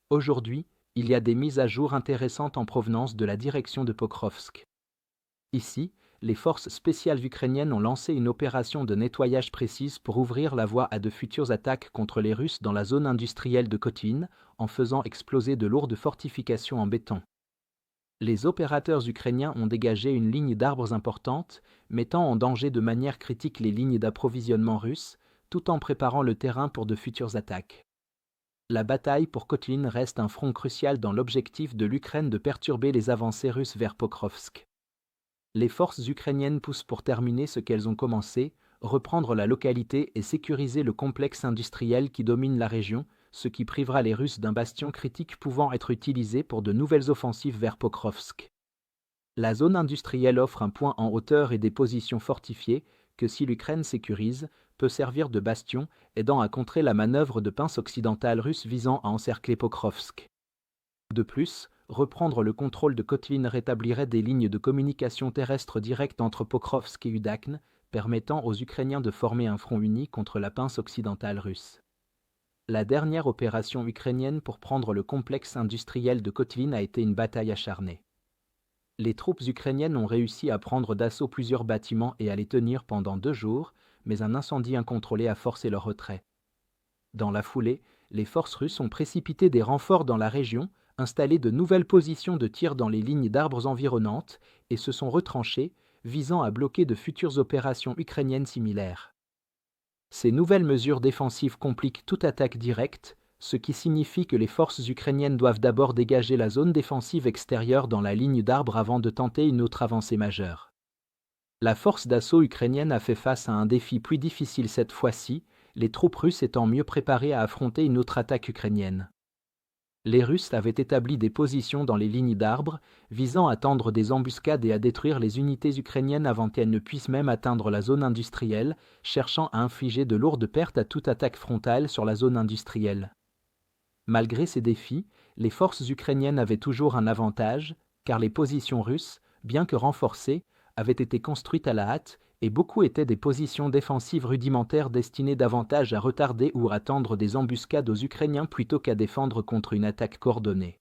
Aujourd'hui, il y a des mises à jour intéressantes en provenance de la direction de Pokrovsk. Ici, les forces spéciales ukrainiennes ont lancé une opération de nettoyage précise pour ouvrir la voie à de futures attaques contre les Russes dans la zone industrielle de Kotlin, en faisant exploser de lourdes fortifications en béton. Les opérateurs ukrainiens ont dégagé une ligne d'arbres importante, mettant en danger de manière critique les lignes d'approvisionnement russes, tout en préparant le terrain pour de futures attaques. La bataille pour Kotlin reste un front crucial dans l'objectif de l'Ukraine de perturber les avancées russes vers Pokrovsk. Les forces ukrainiennes poussent pour terminer ce qu'elles ont commencé, reprendre la localité et sécuriser le complexe industriel qui domine la région, ce qui privera les Russes d'un bastion critique pouvant être utilisé pour de nouvelles offensives vers Pokrovsk. La zone industrielle offre un point en hauteur et des positions fortifiées que, si l'Ukraine sécurise, peut servir de bastion, aidant à contrer la manœuvre de pince occidentale russe visant à encercler Pokrovsk. De plus, reprendre le contrôle de Kotlin rétablirait des lignes de communication terrestre directes entre Pokrovsk et Udakne, permettant aux Ukrainiens de former un front uni contre la pince occidentale russe. La dernière opération ukrainienne pour prendre le complexe industriel de Kotlin a été une bataille acharnée. Les troupes ukrainiennes ont réussi à prendre d'assaut plusieurs bâtiments et à les tenir pendant 2 jours, mais un incendie incontrôlé a forcé leur retrait. Dans la foulée, les forces russes ont précipité des renforts dans la région, installé de nouvelles positions de tir dans les lignes d'arbres environnantes et se sont retranchés, visant à bloquer de futures opérations ukrainiennes similaires. Ces nouvelles mesures défensives compliquent toute attaque directe, ce qui signifie que les forces ukrainiennes doivent d'abord dégager la zone défensive extérieure dans la ligne d'arbres avant de tenter une autre avancée majeure. La force d'assaut ukrainienne a fait face à un défi plus difficile cette fois-ci, les troupes russes étant mieux préparées à affronter une autre attaque ukrainienne. Les Russes avaient établi des positions dans les lignes d'arbres, visant à tendre des embuscades et à détruire les unités ukrainiennes avant qu'elles ne puissent même atteindre la zone industrielle, cherchant à infliger de lourdes pertes à toute attaque frontale sur la zone industrielle. Malgré ces défis, les forces ukrainiennes avaient toujours un avantage, car les positions russes, bien que renforcées, avaient été construites à la hâte, et beaucoup étaient des positions défensives rudimentaires destinées davantage à retarder ou à tendre des embuscades aux Ukrainiens plutôt qu'à défendre contre une attaque coordonnée.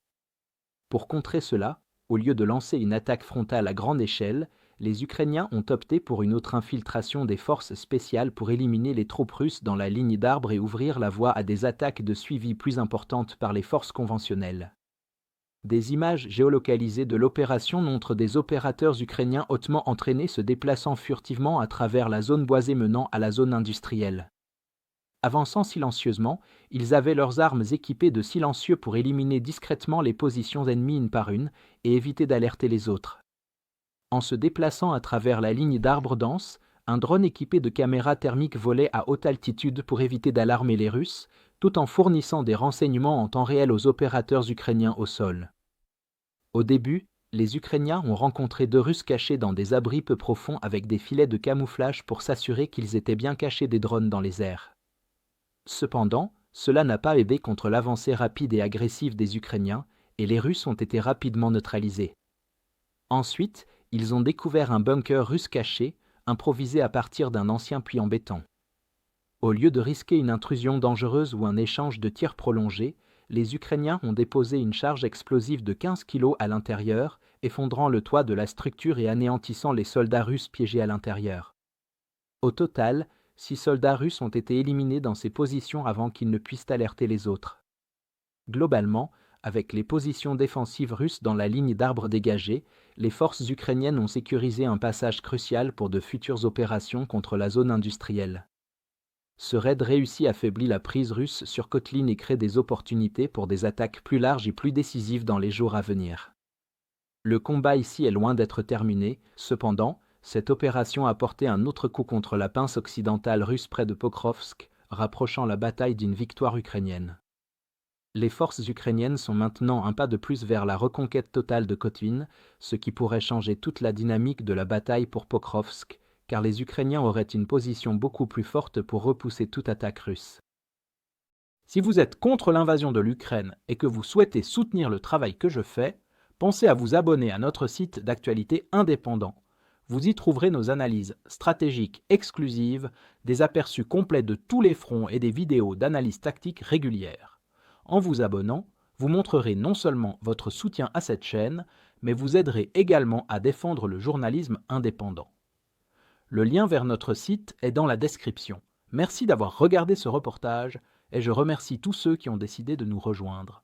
Pour contrer cela, au lieu de lancer une attaque frontale à grande échelle, les Ukrainiens ont opté pour une autre infiltration des forces spéciales pour éliminer les troupes russes dans la ligne d'arbres et ouvrir la voie à des attaques de suivi plus importantes par les forces conventionnelles. Des images géolocalisées de l'opération montrent des opérateurs ukrainiens hautement entraînés se déplaçant furtivement à travers la zone boisée menant à la zone industrielle. Avançant silencieusement, ils avaient leurs armes équipées de silencieux pour éliminer discrètement les positions ennemies une par une et éviter d'alerter les autres. En se déplaçant à travers la ligne d'arbres denses, un drone équipé de caméras thermiques volait à haute altitude pour éviter d'alarmer les Russes, tout en fournissant des renseignements en temps réel aux opérateurs ukrainiens au sol. Au début, les Ukrainiens ont rencontré 2 Russes cachés dans des abris peu profonds avec des filets de camouflage pour s'assurer qu'ils étaient bien cachés des drones dans les airs. Cependant, cela n'a pas aidé contre l'avancée rapide et agressive des Ukrainiens, et les Russes ont été rapidement neutralisés. Ensuite, ils ont découvert un bunker russe caché, improvisé à partir d'un ancien puits en béton. Au lieu de risquer une intrusion dangereuse ou un échange de tirs prolongé, les Ukrainiens ont déposé une charge explosive de 15 kg à l'intérieur, effondrant le toit de la structure et anéantissant les soldats russes piégés à l'intérieur. Au total, 6 soldats russes ont été éliminés dans ces positions avant qu'ils ne puissent alerter les autres. Globalement, avec les positions défensives russes dans la ligne d'arbres dégagée, les forces ukrainiennes ont sécurisé un passage crucial pour de futures opérations contre la zone industrielle. Ce raid réussi affaiblit la prise russe sur Kotlin et crée des opportunités pour des attaques plus larges et plus décisives dans les jours à venir. Le combat ici est loin d'être terminé, cependant, cette opération a porté un autre coup contre la pince occidentale russe près de Pokrovsk, rapprochant la bataille d'une victoire ukrainienne. Les forces ukrainiennes sont maintenant un pas de plus vers la reconquête totale de Kotlin, ce qui pourrait changer toute la dynamique de la bataille pour Pokrovsk, car les Ukrainiens auraient une position beaucoup plus forte pour repousser toute attaque russe. Si vous êtes contre l'invasion de l'Ukraine et que vous souhaitez soutenir le travail que je fais, pensez à vous abonner à notre site d'actualité indépendant. Vous y trouverez nos analyses stratégiques exclusives, des aperçus complets de tous les fronts et des vidéos d'analyse tactique régulières. En vous abonnant, Vous montrerez non seulement votre soutien à cette chaîne, mais vous aiderez également à défendre le journalisme indépendant. Le lien vers notre site est dans la description. Merci d'avoir regardé ce reportage et je remercie tous ceux qui ont décidé de nous rejoindre.